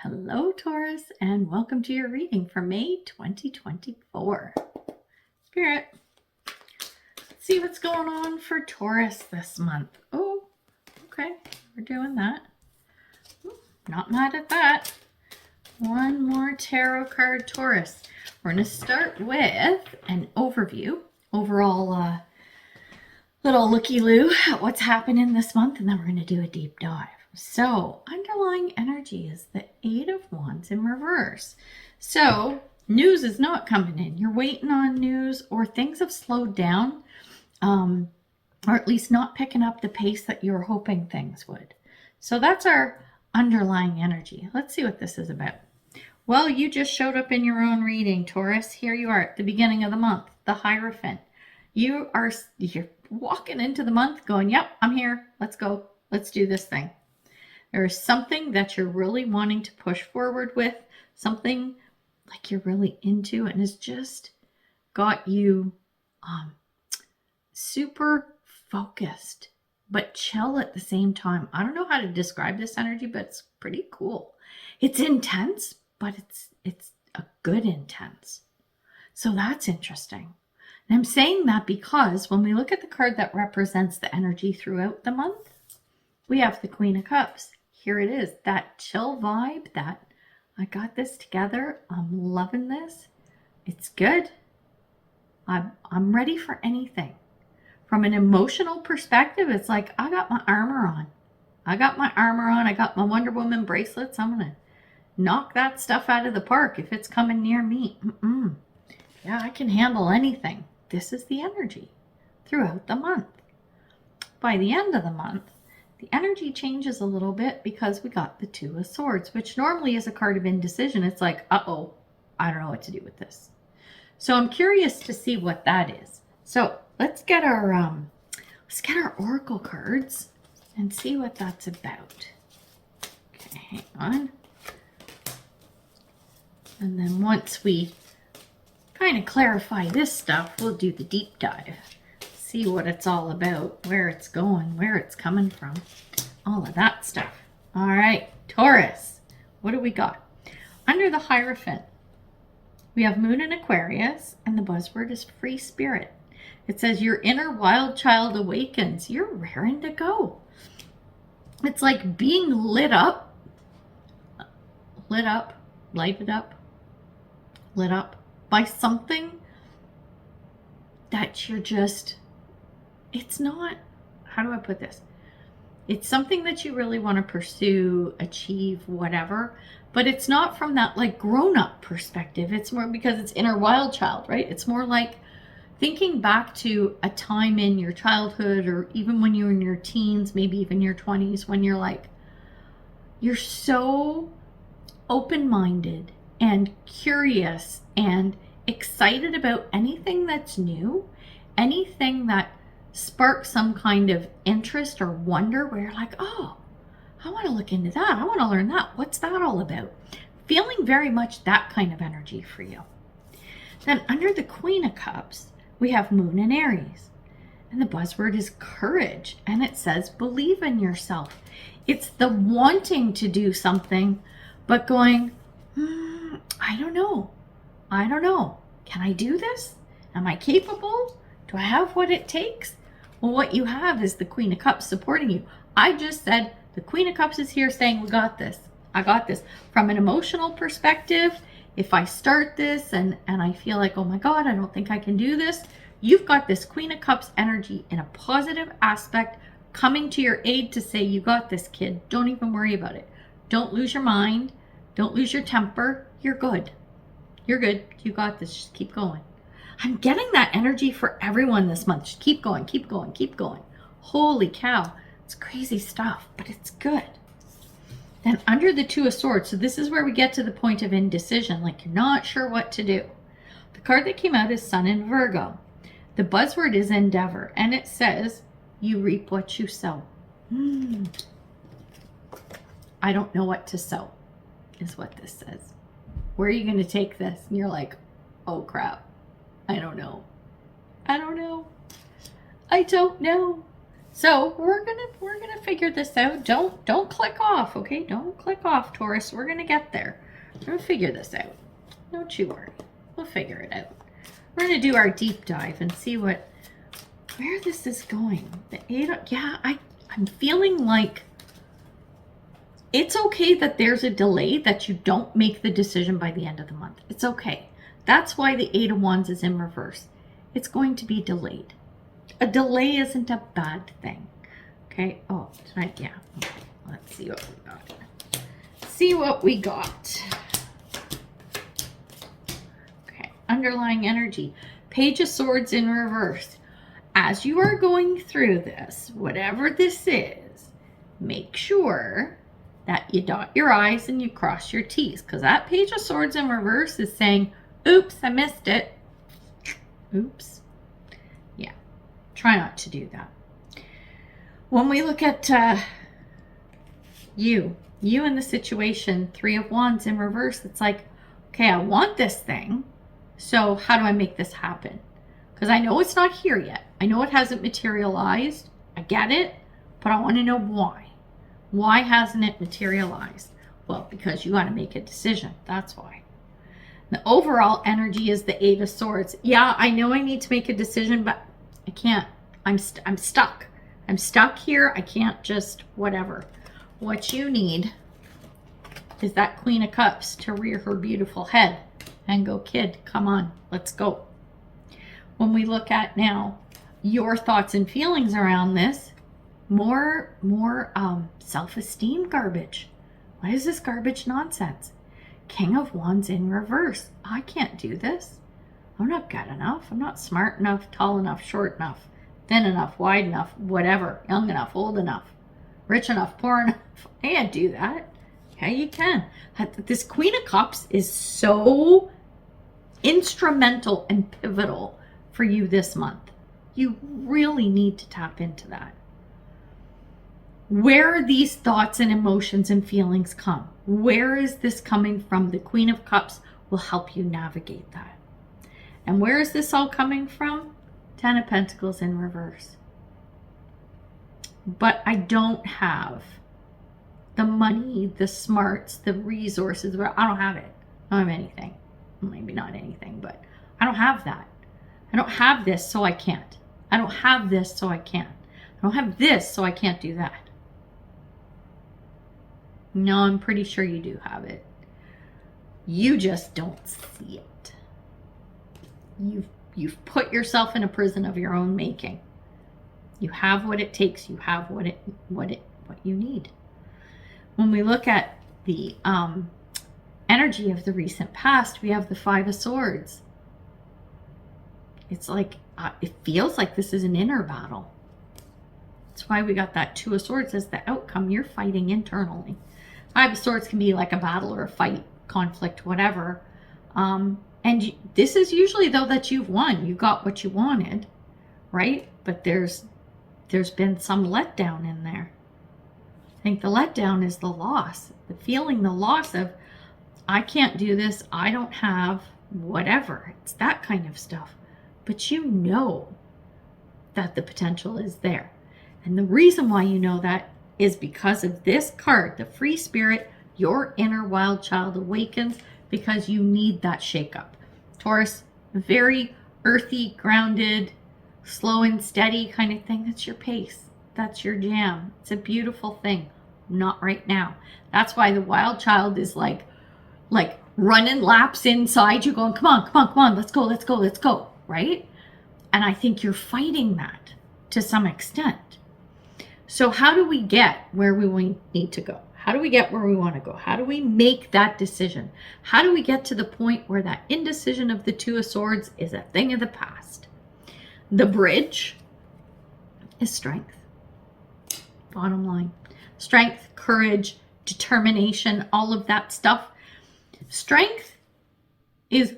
Hello, Taurus, and welcome to your reading for May 2024. Spirit, let's see what's going on for Taurus this month. Oh, okay, we're doing that. Not mad at that. One more tarot card, Taurus. We're going to start with an overview, overall little looky-loo at what's happening this month, and then we're going to do a deep dive. So, underlying energy is the Eight of Wands in reverse. So, news is not coming in. You're waiting on news, or things have slowed down, or at least not picking up the pace that you were hoping things would. So, that's our underlying energy. Let's see what this is about. Well, you just showed up in your own reading, Taurus. Here you are at the beginning of the month, the Hierophant. You're walking into the month going, yep, I'm here. Let's go. Let's do this thing. There is something that you're really wanting to push forward with, something like you're really into, and has just got you super focused, but chill at the same time. I don't know how to describe this energy, but it's pretty cool. It's intense, but it's a good intense. So that's interesting. And I'm saying that because when we look at the card that represents the energy throughout the month, we have the Queen of Cups. Here it is, that chill vibe, that I got this together. I'm loving this. It's good. I'm ready for anything. From an emotional perspective, it's like I got my armor on. I got my Wonder Woman bracelets. I'm going to knock that stuff out of the park if it's coming near me. Yeah, I can handle anything. This is the energy throughout the month. By the end of the month, the energy changes a little bit because we got the Two of Swords, which normally is a card of indecision. It's like, uh-oh, I don't know what to do with this. So I'm curious to see what that is. So let's get our oracle cards and see what that's about. Okay, hang on. And then once we kind of clarify this stuff, we'll do the deep dive. See what it's all about, where it's going, where it's coming from, all of that stuff. All right, Taurus, what do we got? Under the Hierophant, we have Moon in Aquarius, and the buzzword is free spirit. It says your inner wild child awakens. You're raring to go. It's like being lighted up by something that you're just, it's not, how do I put this? It's something that you really want to pursue, achieve, whatever, but it's not from that like grown-up perspective. It's more because it's inner wild child, right? It's more like thinking back to a time in your childhood, or even when you were in your teens, maybe even your 20s, when you're like, you're so open-minded and curious and excited about anything that's new, anything that sparks some kind of interest or wonder, where you're like, oh, I want to look into that. I want to learn that. What's that all about? Feeling very much that kind of energy for you. Then under the Queen of Cups, we have Moon in Aries. And the buzzword is courage. And it says believe in yourself. It's the wanting to do something, but going, I don't know. Can I do this? Am I capable? Do I have what it takes? Well, what you have is the Queen of Cups supporting you. I just said the Queen of Cups is here saying, we got this. I got this. From an emotional perspective, if I start this and I feel like, oh my God, I don't think I can do this, you've got this Queen of Cups energy in a positive aspect coming to your aid to say, you got this, kid. Don't even worry about it. Don't lose your mind. Don't lose your temper. You're good. You're good. You got this. Just keep going. I'm getting that energy for everyone this month. Just keep going, keep going, keep going. Holy cow. It's crazy stuff, but it's good. Then under the Two of Swords, so this is where we get to the point of indecision, like you're not sure what to do. The card that came out is Sun in Virgo. The buzzword is endeavor, and it says, you reap what you sow. I don't know what to sow, is what this says. Where are you going to take this? And you're like, oh crap. I don't know. So we're gonna figure this out. Don't click off, okay? Don't click off, Taurus. We're gonna get there. We're gonna figure this out. Don't you worry. We'll figure it out. We're gonna do our deep dive and see where this is going. The 8 of, yeah, I'm feeling like it's okay that there's a delay, that you don't make the decision by the end of the month. It's okay. That's why the 8 of Wands is in reverse. It's going to be delayed. A delay isn't a bad thing. Okay. Oh, tonight, yeah. Okay. Let's see what we got. See what we got. Okay. Underlying energy. Page of Swords in reverse. As you are going through this, whatever this is, make sure that you dot your I's and you cross your T's, because that Page of Swords in reverse is saying, oops, I missed it. Oops. Yeah. Try not to do that. When we look at you in the situation, 3 of Wands in reverse, it's like, okay, I want this thing. So how do I make this happen? Because I know it's not here yet. I know it hasn't materialized. I get it, but I want to know why. Why hasn't it materialized? Well, because you got to make a decision. That's why. The overall energy is the 8 of Swords. Yeah, I know I need to make a decision, but I can't. I'm stuck. I'm stuck here. I can't just whatever. What you need is that Queen of Cups to rear her beautiful head and go, kid, come on, let's go. When we look at now your thoughts and feelings around this, more self-esteem garbage. What is this garbage nonsense? King of Wands in reverse. I can't do this. I'm not good enough. I'm not smart enough, tall enough, short enough, thin enough, wide enough, whatever, young enough, old enough, rich enough, poor enough. I can't do that. Yeah, you can. This Queen of Cups is so instrumental and pivotal for you this month. You really need to tap into that. Where these thoughts and emotions and feelings come, where is this coming from? The Queen of Cups will help you navigate that. And where is this all coming from? 10 of Pentacles in reverse. But I don't have the money, the smarts, the resources. I don't have it. I don't have anything. Maybe not anything, but I don't have that. I don't have this, so I can't. I don't have this, so I can't. I don't have this, so I can't do that. No, I'm pretty sure you do have it. You just don't see it. You've put yourself in a prison of your own making. You have what it takes. You have what you need. When we look at the energy of the recent past, we have the 5 of Swords. It's like it feels like this is an inner battle. That's why we got that 2 of Swords as the outcome. You're fighting internally. 5 of Swords can be like a battle or a fight, conflict, whatever. This is usually, though, that you've won. You got what you wanted, right? But there's been some letdown in there. I think the letdown is the loss. The loss of, I can't do this. I don't have whatever. It's that kind of stuff. But you know that the potential is there. And the reason why you know that is because of this card, the Free Spirit. Your inner wild child awakens because you need that shakeup. Taurus, very earthy, grounded, slow and steady kind of thing. That's your pace. That's your jam. It's a beautiful thing. Not right now. That's why the wild child is like running laps inside you, going, come on, come on, come on, let's go, let's go, let's go, right? And I think you're fighting that to some extent. So how do we get where we need to go? How do we get where we want to go? How do we make that decision? How do we get to the point where that indecision of the 2 of Swords is a thing of the past? The bridge is strength. Bottom line. Strength, courage, determination, all of that stuff. Strength is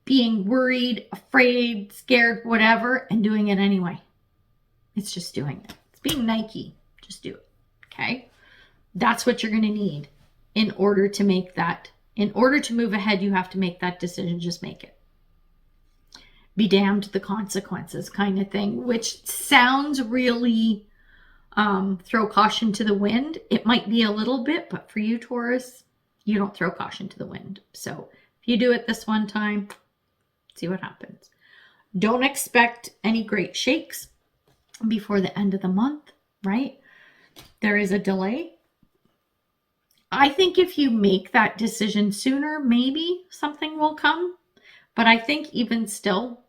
being worried, afraid, scared, whatever, and doing it anyway. It's just doing it. It's being Nike. Just do it. Okay? That's what you're going to need in order to make that. In order to move ahead, you have to make that decision. Just make it. Be damned the consequences kind of thing, which sounds really throw caution to the wind. It might be a little bit, but for you, Taurus, you don't throw caution to the wind. So if you do it this one time, see what happens. Don't expect any great shakes before the end of the month, right? There is a delay. I think if you make that decision sooner, maybe something will come. But I think even still,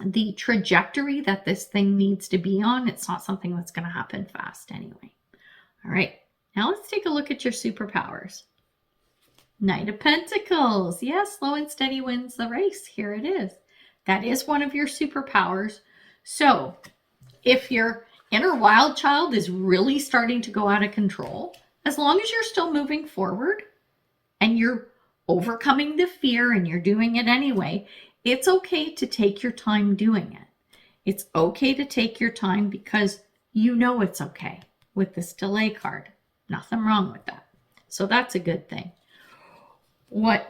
the trajectory that this thing needs to be on, it's not something that's going to happen fast anyway. All right, now let's take a look at your superpowers. Knight of Pentacles. Yes, slow and steady wins the race. Here it is. That is one of your superpowers. So if your inner wild child is really starting to go out of control, as long as you're still moving forward and you're overcoming the fear and you're doing it anyway, it's okay to take your time doing it. It's okay to take your time because you know it's okay with this delay card. Nothing wrong with that. So that's a good thing. What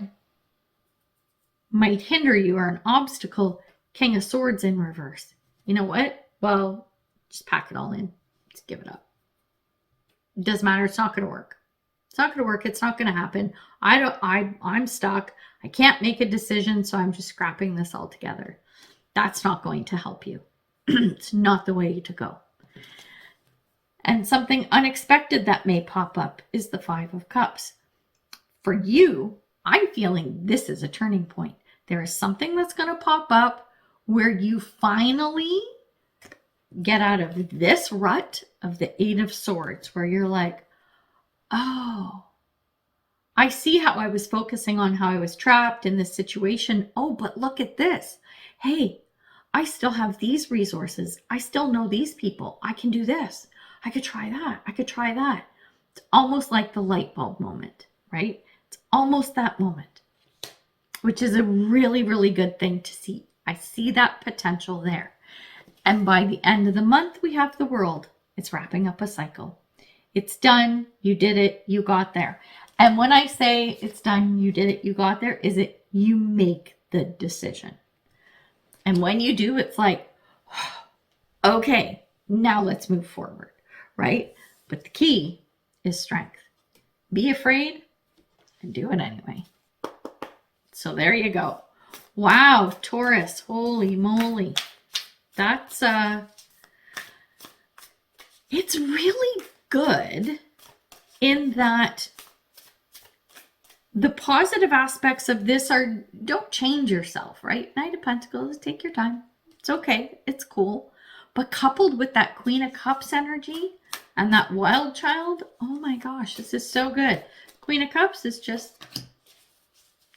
might hinder you or an obstacle, King of Swords in reverse. You know what? Well, just pack it all in. Just give it up. It doesn't matter. It's not going to work. It's not going to work. It's not going to happen. I'm stuck. I can't make a decision, so I'm just scrapping this all together. That's not going to help you. It's not the way to go. And something unexpected that may pop up is the Five of Cups. For you, I'm feeling this is a turning point. There is something that's going to pop up where you finally get out of this rut of the Eight of Swords, where you're like, oh, I see how I was focusing on how I was trapped in this situation. Oh, but look at this. Hey, I still have these resources. I still know these people. I can do this. I could try that. I could try that. It's almost like the light bulb moment, right? It's almost that moment, which is a really, really good thing to see. I see that potential there. And by the end of the month, we have the World. It's wrapping up a cycle. It's done. You did it. You got there. And when I say it's done, you did it, you got there, is it you make the decision. And when you do, it's like, okay, now let's move forward, right? But the key is strength. Be afraid and do it anyway. So there you go. Wow, Taurus, holy moly. That's, it's really good in that the positive aspects of this are, don't change yourself, right? Knight of Pentacles, take your time. It's okay. It's cool. But coupled with that Queen of Cups energy and that wild child, oh my gosh, this is so good. Queen of Cups is just,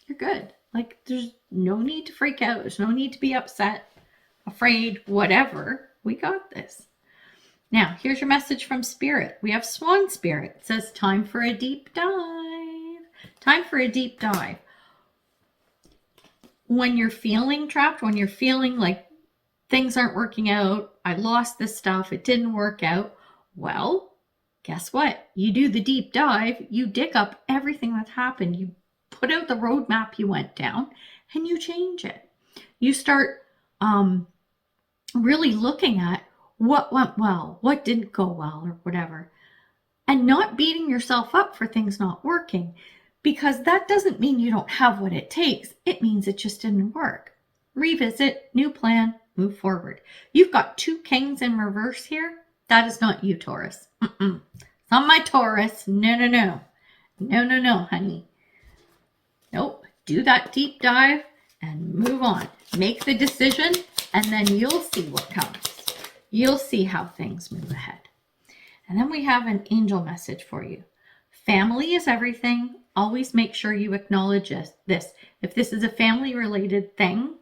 you're good. Like, there's no need to freak out. There's no need to be upset, afraid, whatever. We got this. Now, here's your message from Spirit. We have Swan Spirit. It says, time for a deep dive. Time for a deep dive. When you're feeling trapped, when you're feeling like things aren't working out, I lost this stuff, it didn't work out, well, guess what? You do the deep dive, you dig up everything that happened, you put out the roadmap you went down, and you change it. You start really looking at what went well, what didn't go well, or whatever, and not beating yourself up for things not working. Because that doesn't mean you don't have what it takes. It means it just didn't work. Revisit, new plan, move forward. You've got two kings in reverse here. That is not you, Taurus. It's not my Taurus. No, no, no. No, no, no, honey. Nope. Do that deep dive and move on. Make the decision, and then you'll see what comes. You'll see how things move ahead. And then we have an angel message for you. Family is everything. Always make sure you acknowledge this. If this is a family-related thing,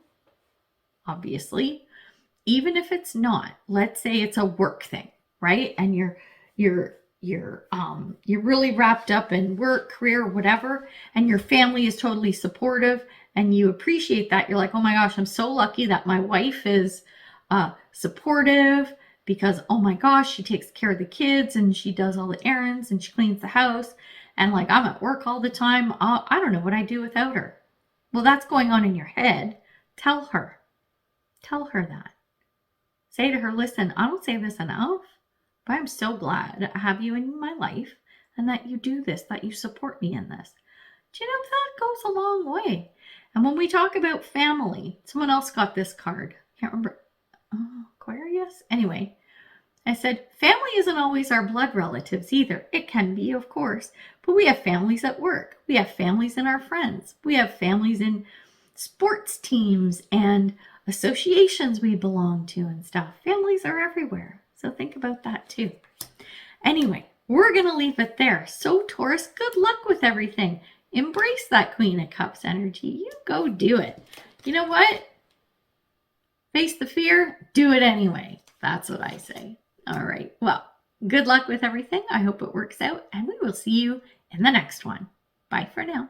obviously, even if it's not, let's say it's a work thing, right? And you're really wrapped up in work, career, whatever, and your family is totally supportive, and you appreciate that. You're like, oh my gosh, I'm so lucky that my wife is supportive, because oh my gosh, she takes care of the kids and she does all the errands and she cleans the house. And like, I'm at work all the time. I don't know what I do without her. Well, that's going on in your head. Tell her. Tell her that. Say to her, listen, I don't say this enough, But I'm so glad I have you in my life and that you do this, that you support me in this. Do you know that goes a long way? And when we talk about family, someone else got this card. Can't remember. Oh, Aquarius? Anyway, I said, family isn't always our blood relatives either. It can be, of course, but we have families at work. We have families in our friends. We have families in sports teams and associations we belong to and stuff. Families are everywhere. So think about that too. Anyway, we're going to leave it there. So Taurus, good luck with everything. Embrace that Queen of Cups energy. You go do it. You know what? Face the fear, do it anyway. That's what I say. All right. Well, good luck with everything. I hope it works out, and we will see you in the next one. Bye for now.